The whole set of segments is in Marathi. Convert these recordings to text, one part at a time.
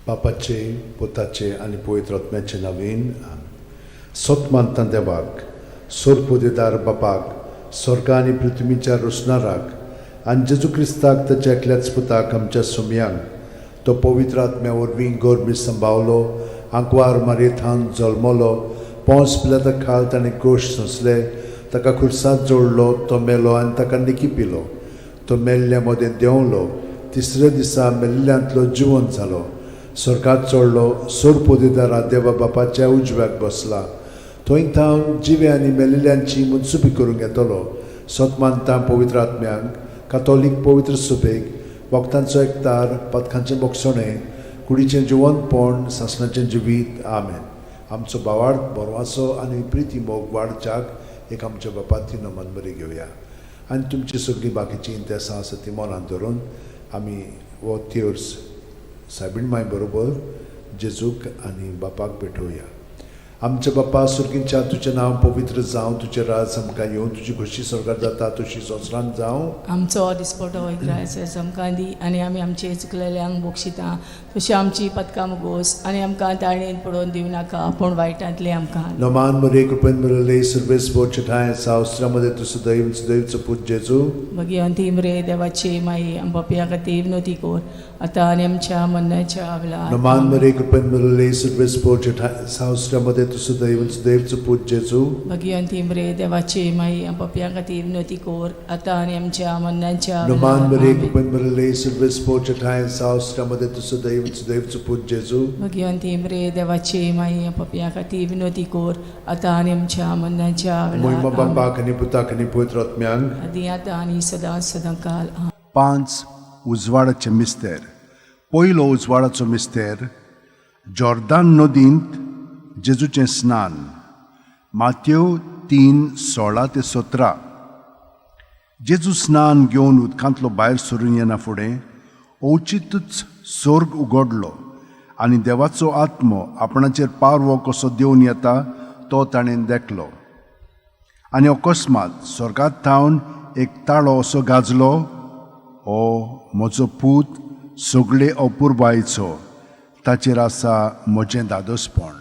बापाचे पुताचे आनी पवित्र आत्म्याचे नांवेन सोत मानता देवाक सोरपोदेदार बापाक स्वर्गा आनी पृथ्वीच्या रुसणाराक आनी जेजू क्रिस्ताक ताच्या एकल्याच पुताक आमच्या सुमयांक तो पवित्र आत्म्या वरवीं गोरबी सांबावलो आंकवार मारयेंत जल्मलो पोंस पिलाता खाल ताणें गोश सोंसले ताका खुर्सांत जोडलो तो मेलो आनी ताका निकी पिलो तो मेल्ल्या मदें देंवलो तिसऱ्या दिसा मेल्ल्यांतलो जिवंत जालो स्वर्गात चडलो सोरपोदेदारा देवा बापाच्या उजव्याक बसला थंय थावन जिवे आनी मेलिल्ल्यांची मुनसुबी करूंक येतलो सोत मानता पवित्र आत्म्यांक कातोलीक पवित्र सुबेक वखदांचो एकतार पथकांचें मोगसणें कुडीचें जिवंतपण सासणाचें जिवीत आमेन. आमचो बावार्थ बरवासो आनी प्रिती मोग वाडच्याक एक आमच्या बापाची नमन बरी घेवया आनी तुमची सगळीं बाकीची इंतेसां आसा ती मनांत धरून आमी वो थियोर्स सायबीण माय बरोबर जेजूक आनी बापाक भेटोवया. आमच्या बापा सुर्गींच्या तुजें नांव पवित्र जावं तुजें राज आमकां येवं तुजी खुशी स्वर्गात जाता तशी संवसारांत जावं. आमचो दिसपटो वयता आमकां दी आनी आमी आमचे चुकलेल्यांक बक्षिता तशी आमची पदकां मुगोस आनी आमकां ताळयेन पडोवन दिवं नाका पूण वायटांतले आमकां. नमान मरे कृपेन मरले सर्वेस बोचठाय सावस्त्रामध्ये तुझं दैवचं पूज जेजू मगी अंतिम रे देवाचे माई आमच्या खातीर विनोती कोर आतां आनी आमच्या मरणाच्या वेळार. नमान मरे कृपेन मरले सर्वेस बोचठाय सावस्त्रामध्ये तुझं दैवचं पूज जेजू मगी अंतिम रे देवाचे माई आमच्या खातीर विनोती कोर आतां आनी आमच्या मरणाच्या वेळार. नमान मरे कृपेन मरले सर्वेस बोचठाय सावस्त्रामध्ये तुझं दैवचं पूज जेजू मगी अंतिम रे देवाचे माई आमच्या खातीर विनोती कोर आतां आनी आमच्या मरणाच्या महिमा वेळार. बापाक आनी पुताक आनी पवित्र आत्म्यांक आदी आतां आनी सदां काल. 5 उजवाडाचे मिस्तेर. पयलो उजवाडाचो मिस्तेर जॉर्दान नदींत जेजूचें स्नान. माथ्यो 3:16-17. जेजू स्नान घेवन उदकांतलो भायर सरून येना फुडें ओचितूच सोर्ग उगडलो आनी देवाचो आत्मो आपणाचेर पारवो कसो देवन येता तो ताणें देखलो आनी अकस्मात स्वर्गांत थावन एक ताळो असो गाजलो, ओ म्हजो पूत सगळे अपुरबायेचो ताचेर आसा म्हजें दादोसपण.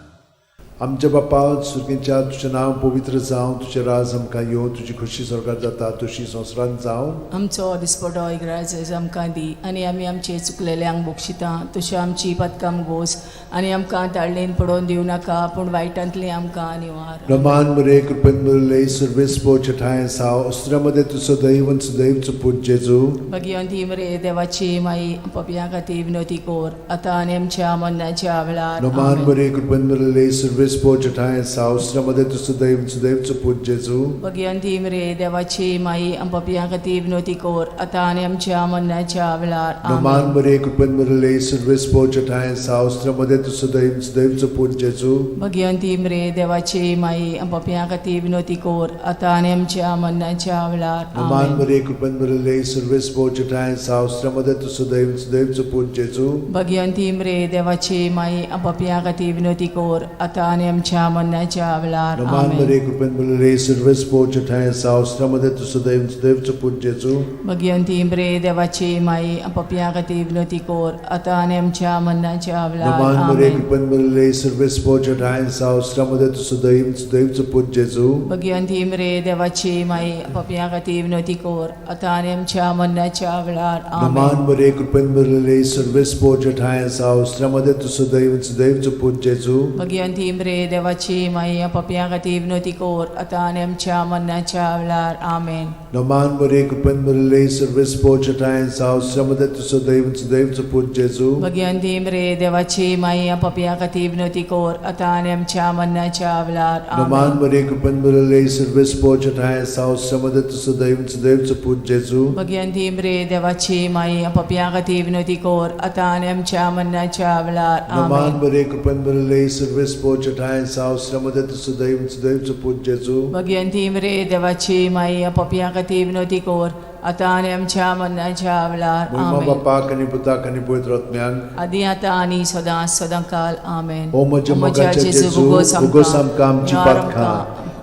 आमच्या बापा सुर्गींच्या तुजें नांव पवित्र जावं तुजें राज आमकां येवं तुजी खुशी स्वर्गात जाता तशी संवसारांत जावं. आमचो दिसपटो इग्राज आमकां दी आनी आमी आमचे चुकलेल्यांक बक्षिता तशें आमची पदकां मुगोस आनी आमकां ताळयेन पडोवन दिवं नाका पूण वायटांतले आमकां निवार. नमान मरे कृपेन मरले सर्वेस बोचठाय सावस्त्रामध्ये तुझं दैवचं पूज जेजू मगी अंतिम रे देवाची माई आमच्या खातीर विनोती कोर आतां आनी आमच्या मरणाच्या वेळार. नमान मरे कृपेन मरले सर्वेस बोचठाय सावस्त्रामध्ये तुझं दैवचं पूज जेजू मगी अंतिम रे देवाची माई आमच्या खातीर विनोती कोर आतां आनी आमच्या मरणाच्या वेळार. नमान मरे कृपेन मरले सर्वेस बोचठाय सावस्त्रामध्ये तुझं दैवचं पूज जेजू मगी अंतिम रे देवाची माई आमच्या खातीर विनोती कोर आतां आनी आमच्या मरणाच्या वेळार. नमान मरे कृपेन मरले सर्वेस बोचठाय सावस्त्रामध्ये तुझं दैवचं पूज जेजू मगी अंतिम रे देवाची माई आमच्या खातीर विनोती कोर आतां आनी आमच्या मरणाच्या वेळार. नमान मरे कृपेन मरले सर्वेस बोचठाय सावस्त्रामध्ये तुझं दैवचं पूज जेजू मगी अंतिम रे देवाची माई आमच्या खातीर विनोती कोर आतां आनी आमच्या मरणाच्या वेळार. नमान मरे कृपेन मरले सर्वेस बोचठाय सावस्त्रामध्ये तुझं दैवचं पूज जेजू मगी अंतिम रे देवाची माई आमच्या खातीर विनोती कोर आतां आनी आमच्या मरणाच्या वेळार. नमान मरे कृपेन मरले सर्वेस बोचठाय सावस्त्रामध्ये तुझं दैवचं पूज जेजू मगी अंतिम रे देवाची माई आमच्या खातीर विनोती कोर आतां आनी आमच्या मरणाच्या वेळार. आमेन. नमान मरे कृपेन मरले सर्वेस बोचठाय सावस्त्रामध्ये तुझं दैवचं पूज जेजू मगी अंतिम रे देवाची माई आमच्या खातीर विनोती कोर आतां आनी आमच्या मरणाच्या वेळार. नमान मरे कृपेन मरले सर्वेस बोचठाय सावस्त्रामध्ये तुझं दैवचं पूज जेजू मगी अंतिम रे देवाची माई आमच्या खातीर विनोती कोर आतां आनी आमच्या मरणाच्या वेळार. नमान मरे कृपेन मरले सर्वेस बोचठाय सावस्त्रामध्ये तुझं दैवचं पूज जेजू मगी अंतिम रे देवाची माई आमच्या खातीर विनोती कोर आतां आनी आमच्या मरणाच्या वेळार. महिमा बापाक आनी पुताक आनी पवित्र आत्म्यांक आदी आतां आनी सदां काल. आमेन. ओ म्हज्या मोगाचे जेजू उगोस आमकां आमची पातखां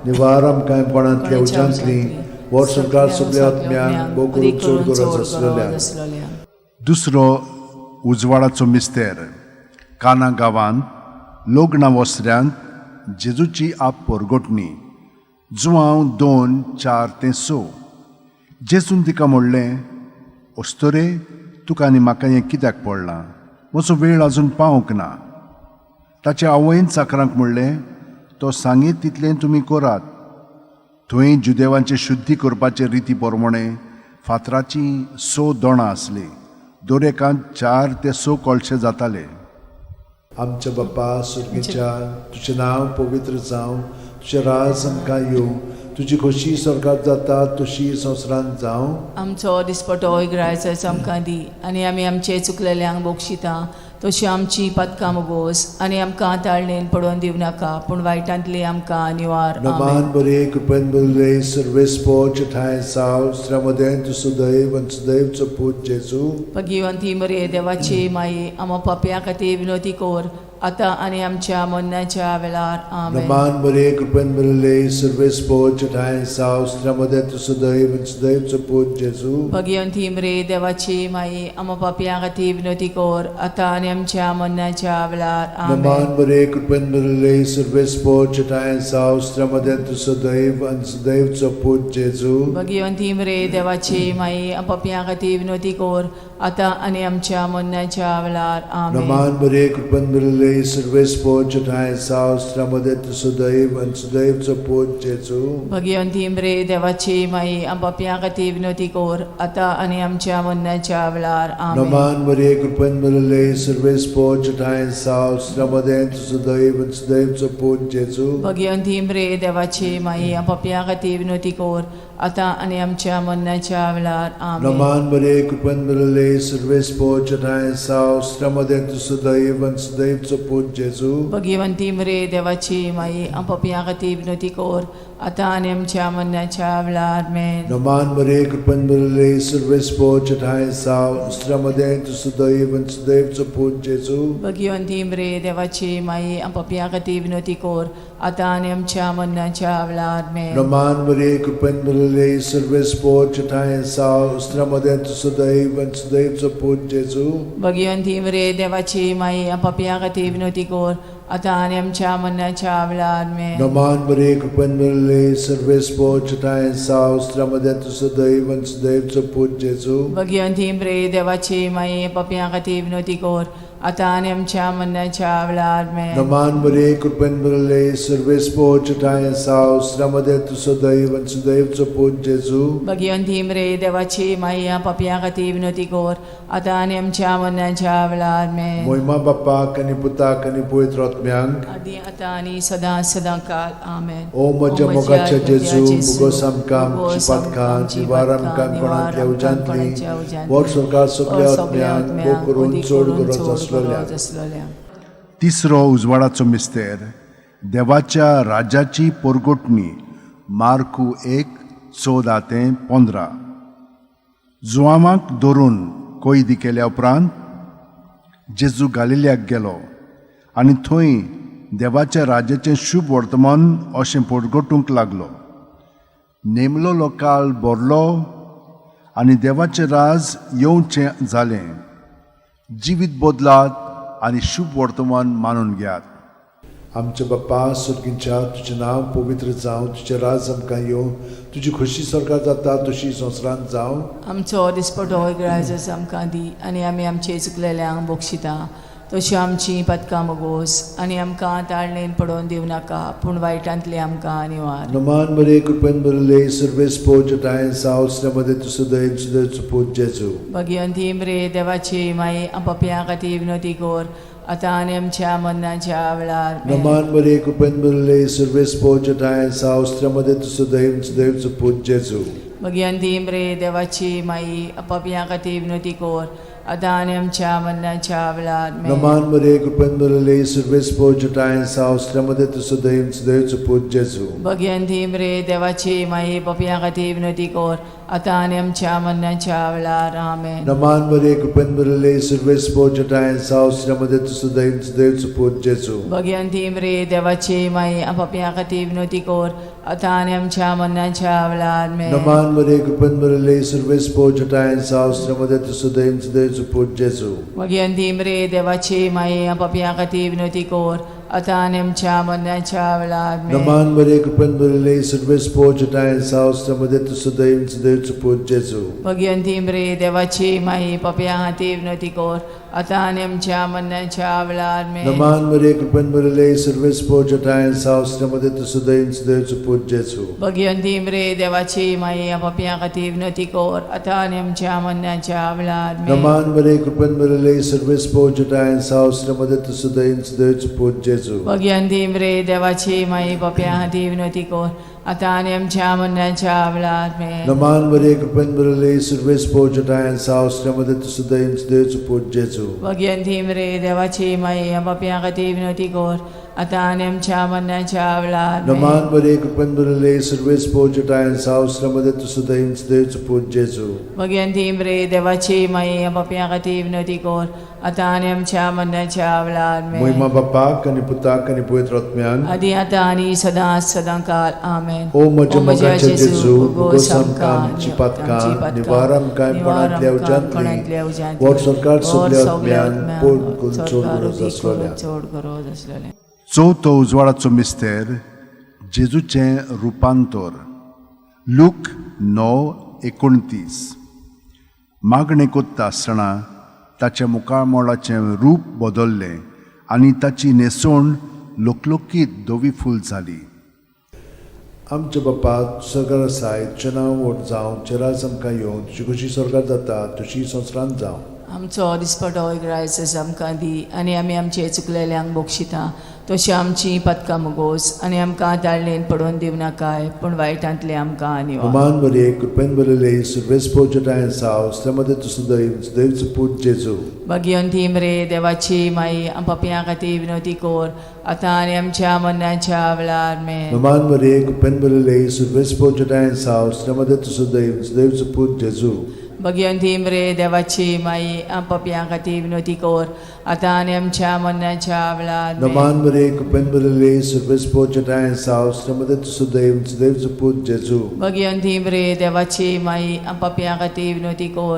निवार आमकां पणांतल्या उज्यांतली वर सरकार सगळ्या आत्म्यांक भोव करून चड गरज आसलेल्या. दुसरो उजवाडाचो मिस्तेर. काना गांवांत लोग्ना वस्त्र्यांत जेजूची आप परगोटणी जुवांव 2, 4 ते 6. जेजून तिका म्हणलें, अस्तोरे, तुका आनी म्हाका हें कित्याक पडलां? म्हजो वेळ आजून पावूंक ना. ताच्या आवयन चाकरांक म्हणलें, तो सांगीत तितलें तुमी करात. थंय जुदेवांचे शुद्धी करपाचे रिती प्रमाणे फातराची 6 दोणां आसलीं. दरेकांत 4 ते 6 कळशे जाताले. आमच्या बाप्पा सुर्गेच्या, तुजें नांव पवित्र जावं, तुजें राज आमकां येवं, तुजी खोशी स्वर्गांत जाता तशी संवसारांत जावं. आमचो दिसपटो इग्रायचो आमकां दी, आनी आमी आमचे चुकलेल्यांक बोगशिता तशी आमची पदकां मोगोस, आनी आमकां ताळणेन पडोवन दिवं नाका, पूण वायटांतली आमकां निवार. नमान बरे कृपेन बरले सर्वेस्पोच ठाय साव श्रमदेन तु सदैव आणि सदैवचो पूत जेजू. भगवंती मरे देवाची माई, आमो पापया खातीर विनोदी कोर, आता आनी आमच्या मरणाच्या वेळार. आमेन. नमान बरे कृपेन बरले सर्वेस्पोच ठाय साव श्रमदेन तु सदैव आणि सदैवचो पूत जेजू. भगवंती मरे देवाची माई, आमो पापया खातीर विनोदी कोर, आता आनी आमच्या मरणाच्या वेळार. आमेन. नमान बरे कृपेन बरले सर्वेस्पोच ठाय साव श्रमदेन तु सदैव आणि सदैवचो पूत जेजू. भगवंती मरे देवाची माई, आमो पापया खातीर विनोदी कोर, आता आनी आमच्या मरणाच्या वेळार. आमेन. नमान बरे कृपेन बरले सर्वेस्पोच ठाय साव श्रमदेन तु सदैव आणि सदैवचो पूत जेजू. भगवंती मरे देवाची माई, आमो पापया खातीर विनोदी कोर, आता आनी आमच्या मरणाच्या वेळार. आमेन. नमान बरे कृपेन बरले सर्वेस्पोच ठाय साव श्रमदेन तु सदैव आणि सदैवचो पूत जेजू. भगवंती मरे देवाची माई, आमो पापया खातीर विनोदी कोर, आता आनी आमच्या मरणाच्या वेळार. आमेन. नमान बरे कृपेन बरले सर्वेस्पोच ठाय साव श्रमदेन तु सदैव आणि सदैवचो पूत जेजू. भगवंती मरे देवाची माई, आमो पापया खातीर विनोदी कोर, आता आनी आमच्या मरणाच्या वेळार. आमेन. नमान बरे कृपेन बरले सर्वेस्पोच ठाय साव श्रमदेन तु सदैव आणि सदैवचो पूत जेजू. भगवंती मरे देवाची माई, आमो पापया खातीर विनोदी कोर, आता आनी आमच्या मरणाच्या वेळार. आमेन. नमान बरे कृपेन बरले सर्वेस्पोच ठाय साव श्रमदेन तु सदैव आणि सदैवचो पूत जेजू. भगवंती मरे देवाची माई, आमो पापया खातीर विनोदी कोर, आता आनी आमच्या मरणाच्या वेळार. आमेन. नमान बरे कृपेन बरले सर्वेस्पोच ठाय साव श्रमदेन तु सदैव आणि सदैवचो पूत जेजू. भगवंती मरे देवाची माई, आमो पापया खातीर विनोदी कोर, आता आनी आमच्या मरणाच्या वेळार. आमेन. नमान बरे कृपेन बरले सर्वेस्पोच ठाय साव श्रमदेन तु सदैव आणि सदैवचो पूत जेजू. भगवंती मरे देवाची माई, आमो पापया खातीर विनोदी कोर, आता आनी आमच्या मरणाच्या वेळार. आमेन. मोहिमा बाप्पाक आनी पुताक आनी पवित्र आत्म्यांक, आदी आता आनी सदां सदांकाळ. आमेन. ओ म्हज्या मोगाच्या जेजू, मुगोस आमकां आमची पातकां, जिवार आमकां कोणांतल्या उजांतली, वर सरकार सगळ्या आत्म्यांक भोव करून चड गरज आसलेल्या. तिसरो उजवाडाचो मिस्तेर, देवाच्या राजाची परगोटणी. मार्कू 1:14-15. जुआमाक धरून कैदी केल्या उपरांत जेजू गालिल्याक गेलो आनी थंय देवाच्या राजाचें शुभ वर्तमान अशें परगोटूंक लागलो. नेमलोलो काळ भरलो आनी देवाचें राज येवचें जालें. जिवीत बदलात आनी शुभ वर्तमान मानून घेयात. आमच्या बाप्पा सुर्गीच्या, तुजें नांव पवित्र जावं, तुजें राज आमकां येवं, तुजी खोशी स्वर्गांत जाता तशी संवसारांत जावं. आमचो दिसपटो इग्रायचो आमकां दी, आनी आमी आमचे चुकलेल्यांक बोगशिता तशी आमची पदकां मोगोस, आनी आमकां ताळणेन पडोवन दिवं नाका, पूण वायटांतली आमकां निवार. नमान बरे कृपेन बरले सर्वेस्पोच ठाय साव श्रमदेन तु सदैव सदैवचो पूत जेजू. भगवंती मरे देवाची माई, आमो पापया खातीर विनोदी कोर, आता आनी आमच्या मरणाच्या वेळार. आमेन. नमान बरे कृपेन बरले सर्वेस्पोच ठाय साव श्रमदेन तु सदैव सदैवचो पूत जेजू. भगवंती मरे देवाची माई, आमो पापया खातीर विनोदी कोर, आता आनी आमच्या मरणाच्या वेळार. आमेन. नमान बरे कृपेन बरले सर्वेस्पोच ठाय साव श्रमदेन तु सदैव सदैवचो पूत जेजू. भगवंती मरे देवाची माई, पापया खातीर विनोदी कोर, आता आनी आमच्या मरणाच्या वेळार आमेन. नमान बरे कृपेन बरले सर्वेस पोचटाय सावस्रामध्ये तुझं देवचं पूत जेजू. भगवंती मरे देवाची माई आपापल्या खातीर विनोती कोर आता आनी आमच्या मरणाच्या वेळार आमेन. नमान बरे कृपेन बरले सर्वेस पोचटाय सावस्रामध्ये तुझं देवचं पूत जेजू. भगवंती मरे देवाची माई आपापल्या खातीर विनोती कोर आता आनी आमच्या मरणाच्या वेळार आमेन. नमान बरे कृपेन बरले सर्वेस पोचटाय सावस्रामध्ये तुझं देवचं पूत जेजू. भगवंती मरे देवाची माई आपापल्या खातीर विनोती कोर आता आनी आमच्या मरणाच्या वेळार आमेन. नमान बरे कृपेन बरले सर्वेस पोचटाय सावस्रामध्ये तुझं देवचं पूत जेजू. भगवंती मरे देवाची माई आपापल्या खातीर विनोती कोर आता आनी आमच्या मरणाच्या वेळार आमेन. नमान बरे कृपेन बरले सर्वेस पोचटाय सावस्रामध्ये तुझं देवचं पूत जेजू. भगवंती मरे देवाची माई आपापल्या खातीर विनोती कोर आता आनी आमच्या मरणाच्या वेळार आमेन. नमान बरे कृपेन बरले सर्वेस पोचटाय सावस्रामध्ये तुझं देवचं पूत जेजू. भगवंती मरे देवाची माई आपापल्या खातीर विनोती कोर आता आनी आमच्या मरणाच्या वेळार आमेन. नमान बरे कृपेन बरले सर्वेस पोचटाय सावस्रामध्ये तुझं देवचं पूत जेजू. भगवंती मरे देवाची माई आपापल्या खातीर विनोती कोर आता आनी आमच्या मरणाच्या वेळार आमेन. महिमा बापाक आणि पुताक आणि पवित्र आत्म्यान आदी आता आनी सदांकाळ आमेन. ओ म्हज्या मोगाचे जेजू उगोस आमकां आमची पातकां निवार आमकां पणांतल्या उज्यांतली वर सरकार सगल्या आत्म्यान पोट चोड गरज आसलेलें. चवथो उजवाडाचो मिस्तेर जेजूचें रुपांतर. लूक 9:29. मागणें कोत्ता आसतना ताच्या मुखामोळाचें रूप बदल्लें आनी ताची न्हेसोण लोकलोकीत धवी फूल जाली. आमच्या बापा सगळ्या आसाय तुजें नांव व्हड जावं, तुजें राज आमकां येवं, तुजी कशी स्वर्गांत जाता तशी संवसारांत जावं. आमचो दिसपटो रायस आमकां दी आनी आमी आमचे चुकलेल्यांक बोगशिता तशी आमची पदकां मुगोस आनी आमकां ताळणेन पडोवन दिव नाकाय पूण वायटांतले आमकां निवार. नमान बरे कृपेन बरले सर्वेस पोचटाय सावस्रामध्ये तुझं देवचं पूत जेजू. भगवंती मरे देवाची माई आपापल्या खातीर विनोती कोर आता आनी आमच्या मरणाच्या वेळार आमेन. नमान बरे कृपेन बरले सर्वेस पोचटाय सावस्रामध्ये तुझं देवचं पूत जेजू. भगवंती मरे देवाची माई आपापल्या खातीर विनोती कोर आता आनी आमच्या मरणाच्या वेळार आमेन. नमान बरे कृपेन बरले सर्वेस पोचटाय सावस्रामध्ये तुझं देवचं पूत जेजू. भगवंती मरे देवाची माई आपापल्या खातीर विनोती कोर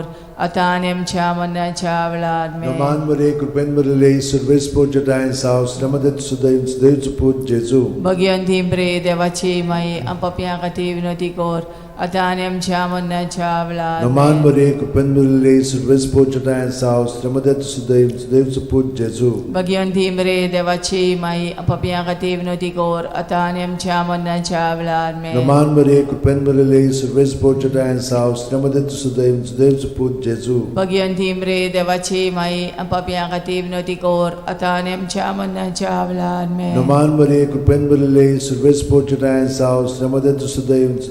आता आनी आमच्या मरणाच्या वेळार आमेन. नमान बरे कृपेन बरले सर्वेस पोचटाय सावस्रामध्ये तुझं देवचं पूत जेजू. भगवंती मरे देवाची माई आपापल्या खातीर विनोती कोर आता आनी आमच्या मरणाच्या वेळार आमेन. नमान बरे कृपेन बरले सर्वेस पोचटाय सावस्रामध्ये तुझं देवचं पूत जेजू. भगवंती मरे देवाची माई आपापल्या खातीर विनोती कोर आता आनी आमच्या मरणाच्या वेळार आमेन. नमान बरे कृपेन बरले सर्वेस पोचटाय सावस्रामध्ये तुझं देवचं पूत जेजू. भगवंती मरे देवाची माई आपापल्या खातीर विनोती कोर आता आनी आमच्या मरणाच्या वेळार आमेन. नमान बरे कृपेन बरले सर्वेस पोचटाय सावस्रामध्ये तुझं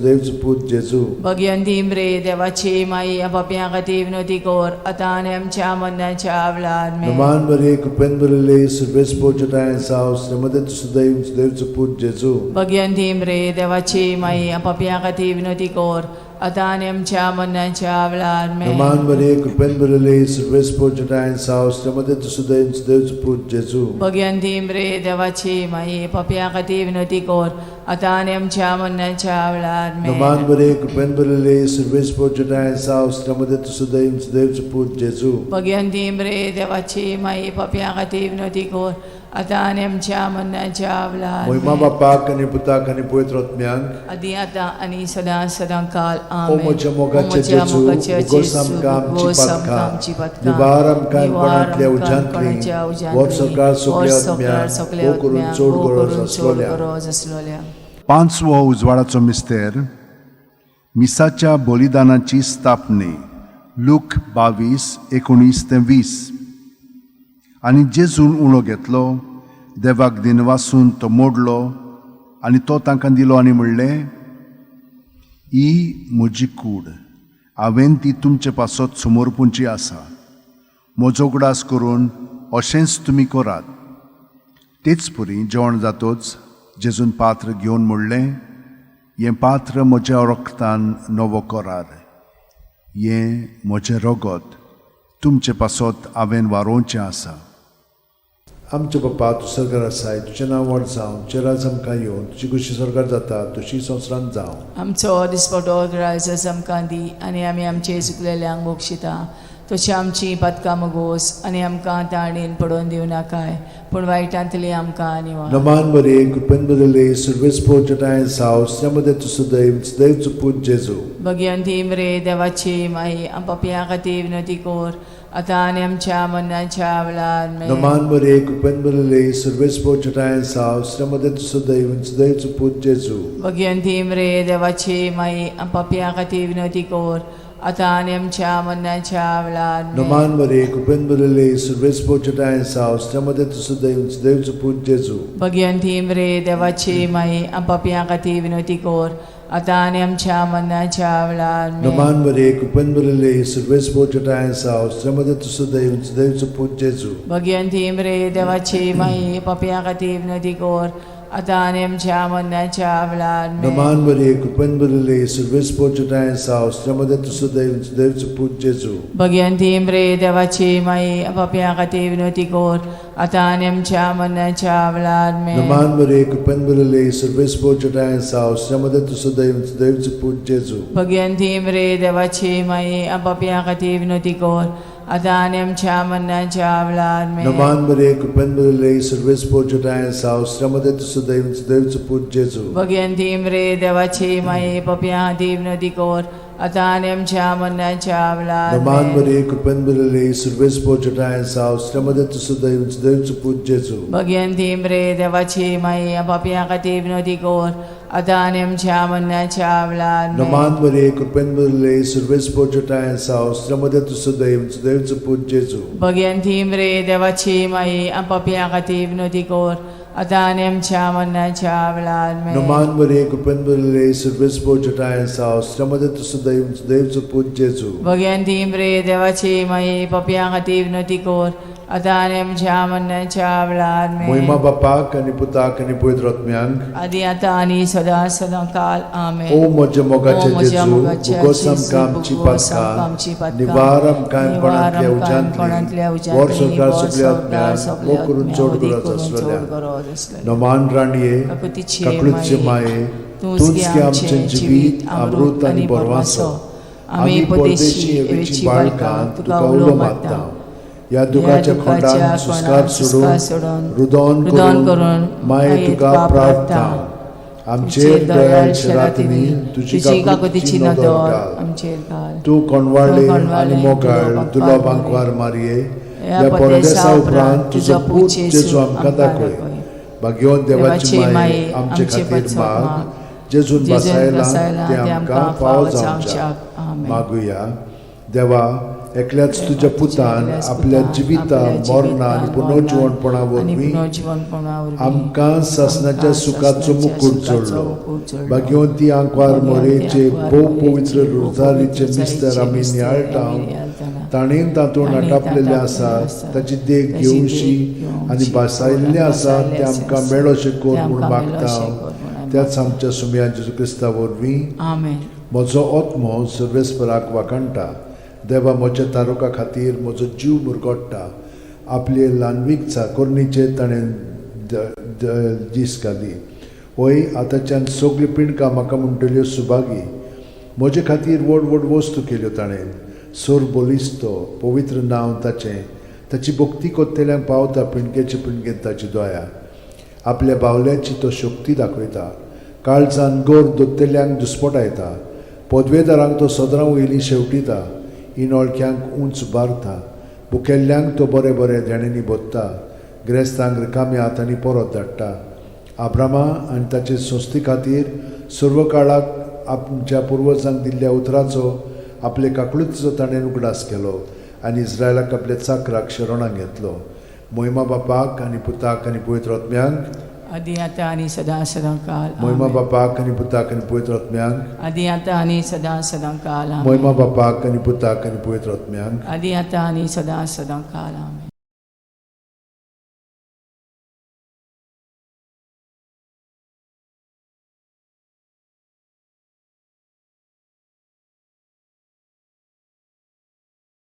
देवचं पूत जेजू. भगवंती मरे देवाची माई आपापल्या खातीर विनोती कोर आता आनी आमच्या मरणाच्या वेळार आमेन. नमान बरे कृपेन बरले सर्वेस पोचटाय सावस्रामध्ये तुझं देवचं पूत जेजू. भगवंती मरे देवाची माई आपापल्या खातीर विनोती कोर आता आनी आमच्या मरणाच्या वेळार आमेन. नमान बरे कृपेन बरले सर्वेस पोचटाय सावस्रामध्ये तुझं देवचं पूत जेजू. भगवंती मरे देवाची माई आपापल्या खातीर विनोती कोर आता आनी आमच्या मरणाच्या वेळार आमेन. नमान बरे कृपेन बरले सर्वेस पोचटाय सावस्रामध्ये तुझं देवचं पूत जेजू. भगवंती मरे देवाची माई आपापल्या खातीर विनोती कोर आता आनी आमच्या मरणाच्या वेळार महिमा आमेन. बापाक आणि पुताक आणि पवित्र आत्म्याक आदी आता आनी सदांकाळ ओ आमेन. म्हज्या मोगाचे जेजू उगोस आमकां आमची पातकां निवार आमकां पणांतल्या उज्यांतली वर सरकार सगल्या आत्म्याक ओ करून चोड गरज आसलोल्या. पांचवो उजवाडाचो मिस्तेर मिसाच्या बलिदानाची स्थापने. लूक 22:19-20. आनी जेजून उणो घेतलो, देवाक दिनवासून तो मोडलो आनी तो तांकां दिलो आनी म्हणलें, ही म्हजी कूड, हांवें ती तुमचे पासत समोरपुंची आसा. म्हजो उगडास करून अशेंच तुमी करात. तेच परी जेवण जातोच जेजून पात्र घेवन म्हणलें, हें पात्र म्हज्या रक्तान नवो करार. हें म्हजें रगत तुमचे पासत हांवें वारोवचें आसा. आमचे बापा तूं स्वर्गार आसाय, तुजें नांव व्हड जावं, तुजें राज आमकां येवं, तुजी कुशी स्वर्गार जाता तशी संवसारांत जावं. आमचो दिसपटो रायज आमकां दी आनी आमी आमचे चुकलेल्यांक बक्षिता तशी आमची पदकां मोगोस आनी आमकां ताणीन पडोवन दिवं नाकाय पूण वायटांतली आमकां निवार. नमान बरे कृपेन बदले सुरवेस पोचटाय साव श्रमदे तुसो दैवचो पूत जेजू. भगवंती मरे देवाची माई आम पापयां खातीर विनंती कोर आतां आनी आमच्या मरणाच्या वेळार मेन. नमान बरे कृपेन बदले सुरवेस पोचटाय साव श्रमदे तुसो दैवचो पूत जेजू. भगवंती मरे देवाची माई आम पापयां खातीर विनंती कोर आतां आनी आमच्या मरणाच्या वेळार मेन. नमान बरे कृपेन बदले सुरवेस पोचटाय साव श्रमदे तुसो दैवचो पूत जेजू. भगवंती मरे देवाची माई आम पापयां खातीर विनंती कोर आतां आनी आमच्या मरणाच्या वेळार मेन. नमान बरे कृपेन बदले सुरवेस पोचटाय साव श्रमदे तुसो दैवचो पूत जेजू. भगवंती मरे देवाची माई पापयां खातीर विनंती कोर आतां आनी आमच्या मरणाच्या वेळार मेन. नमान बरे कृपेन बदले सुरवेस पोचटाय साव श्रमदे तुसो दैवचो पूत जेजू. भगवंती मरे देवाची माई पापयां खातीर विनंती कोर आतां आनी आमच्या मरणाच्या वेळार मेन. नमान बरे कृपेन बदले सुरवेस पोचटाय साव श्रमदे तुसो दैवचो पूत जेजू. भगवंती मरे देवाची माई पापयां खातीर विनंती कोर आतां आनी आमच्या मरणाच्या वेळार मेन. नमान बरे कृपेन बदले सुरवेस पोचटाय साव श्रमदे तुसो दैवचो पूत जेजू. भगवंती मरे देवाची माई पापयां खातीर विनंती कोर आतां आनी आमच्या मरणाच्या वेळार नमान मेन. बरे कृपेन बदले सुरवेस पोचटाय साव श्रमदे तुसो दैवचो पूत जेजू. भगवंती मरे देवाची माई पापयां खातीर विनंती कोर आतां आनी आमच्या मरणाच्या वेळार मेन. नमान बरे कृपेन बदले सुरवेस पोचटाय साव श्रमदे तुसो दैवचो पूत जेजू. भगवंती मरे देवाची माई पापयां खातीर विनंती कोर आतां आनी आमच्या मरणाच्या वेळार मेन. नमान बरे कृपेन बदले सुरवेस पोचटाय साव श्रमदे तुसो दैवचो पूत जेजू. भगवंती मरे देवाची माई पापयां खातीर विनंती कोर आतां आनी आमच्या मरणाच्या वेळार मेन. महिमा बापाक आनी पुताक आनी पवित्र आत्म्यांक आदी आतां आनी सदां सदां काल आमेन. ओ म्हज्या मोगाचे ओ म्हज्या जेजू, मोगाच्या भोगोस जेजू, आमकां आमची भोगोस आमकां आमची पातकां, पातकां, निवार आमकां निवार कोणांतल्या आमकां कोणांतल्या उज्यांतली, वर सरकार वर सगल्या सरकार आत्म्यांक, सगल्या वो करून चड आत्म्यांक, गरज करून आसलेल्या चड गरज आसलेल्या. नमान राणये काकुतीचे काकुळीचे माये, तूंच घे आमचें जिवीत अमृत आनी बरवासो. आमी परदेशी येवेची बाळकां तुका उलो मारता. ह्या दुखाच्या खोंडान सुस्कार सोडून रुदोन करून माये तुका प्रार्थना. आमचेर दयाळ शरातनी तुजी काकुतीची नदर घाल. आमचेर घाल. तूं कोणवाळे आनी मोगाळ दुलोब आंकवार मारये. ह्या परदेसा उपरांत तुजो पूत जेजू आमकां दाखय. भाग्यवान देवाची माये आमचे खातीर माग. जेजून बसायला ते आमकां फावो जावच्याक मागुया. देवा एकल्याच तुज्या पुतान आपल्या जिविता मरणा आनी पुनर्जीवनपणा वरवीं आमकां सासणाच्या सुखाचो मुकूट जोडलो. भाग्यवंती आंकवार मोरेचे भोव पवित्र रोजारीचे मिस्तर आमी नियाळटाव. ताणेन तातूंत आटापलेले आसा ताची देख घेवशी आनी बसायल्ले आसा ते आमकां मेळोशे कोर म्हूण मागता. त्याच आमच्या सुम्या जेजू क्रिस्ता वरवीं म्हजो आत्मो सर्वेस्पराक वाकणटा. देवा म्हज्या तारुका खातीर म्हजो जीव मुरगोडटा. आपले ल्हानवीक चाकोरणीचे ताणें दीस घाली. होय आतांच्यान सगळी पिणकां म्हाका म्हणटल्यो सुभागी. म्हजे खातीर व्हड व्हड वस्तू केल्यो ताणें. सोर बोलिस्तो पवित्र नांव ताचें. ताची भक्ती कोत्तेल्यांक पावता पिणकेचे पिणकेंत ताची दोया. आपल्या बावल्याची तो शक्ती दाखयता. काळजान गोर दोत्तेल्यांक दुस्पटायता. पदवेदारांक तो सदरां वयलीं शेवटिता. इनोळख्यांक उंच बारता. भुकेल्ल्यांक तो बरें बरें देणेनी बोदता. गिरेस्तांक रिकाम्या हातांनी परत धाडटा. आब्रामा आनी ताचे संस्थे खातीर सर्व काळाक आमच्या पुर्वजांक दिल्ल्या उतराचो आपले काकळुचो ताणें उगडास केलो आनी इस्रायलाक आपल्या चाकराक शरणांत घेतलो. महिमा बापाक आनी पुताक आनी पवित्र आत्म्यांक आदी आतां आनी सदां सदां काल. महिमा बापाक आनी पुताक आनी पवित्र आत्म्यांक आदी आतां आनी सदां सदां काल. महिमा बापाक आनी पुताक आनी पवित्र आत्म्यांक आदी आतां आनी सदां सदां काल.